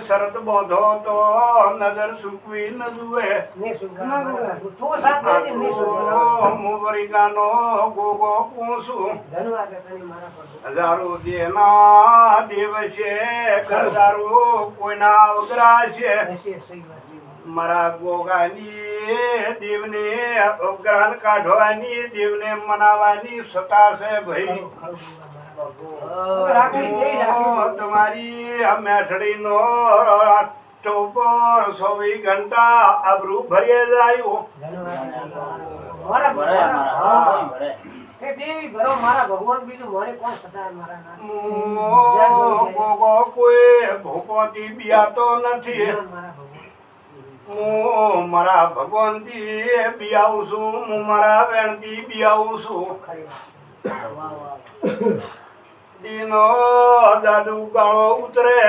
શરત બાંધો તો નજર સુકવી ન જુએ મુવરિકાનો ગોગો પૂછું હજારો દેના દેવ છે કરદારો કોઈના અવગરા છે મારા ગોગાની દેવને અવગ્રહણ કાઢવાની દેવને મનાવવાની સત્તા છે ભાઈ તમારી આ મેઠડી નો ઉપર 24 ઘંટા આબરૂ ભરી જાય કોઈ ભૂપોથી બિયાતો નથી હું મારા ભગવાન થી બિયાવું છું હું મારા બેન થી બિયાવું છું દીનો દાદુ ગાળો ઉતરે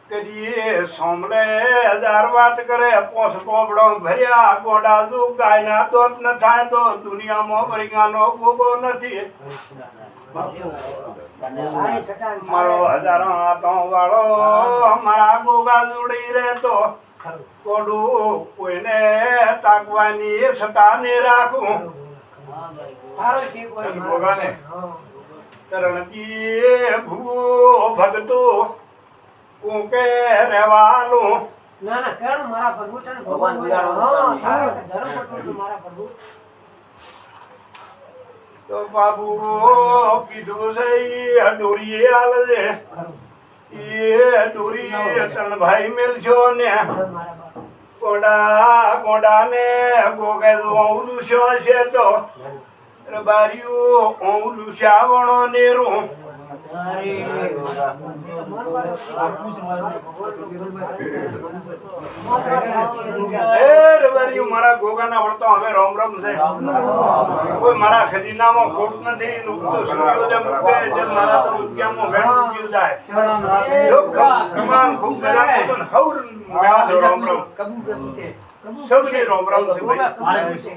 કદી સોમલે 1000 વાત કરે પોસ પોપડો ભર્યા ગોડા દુ ગાયના દોત ન થાય તો દુનિયામાં વરિગાનો ગોગો નથી મારો 1000 હાથો વાળો મારા ગોગા જોડી રહેતો કોડું કોઈને તાકવાની સતા ને રાખું તરણજી ભૂ ભગતો કુકે રેવાલું ના કેણું મારા પ્રભુ છે ને ભગવાન ધર્મ પટલું મારા પ્રભુ તો બાબુ કીધું છે ડોરીએ આલજે એ ડોરી ત્રણ ભાઈ મેલજો ને કોડા ને ગોગે લુસ્યો છે તો બારીઓ લુસ્યાવણો નેરું મારા ગોગાના વળતો હવે રોમ રોમ છે કોઈ મારા ખજીનામાં ખોટ નથી મારા તો રૂપિયામાં વેણ મૂક્યું જાય ખૂબ રોમ રોમ સૌને રોમ રોમ છે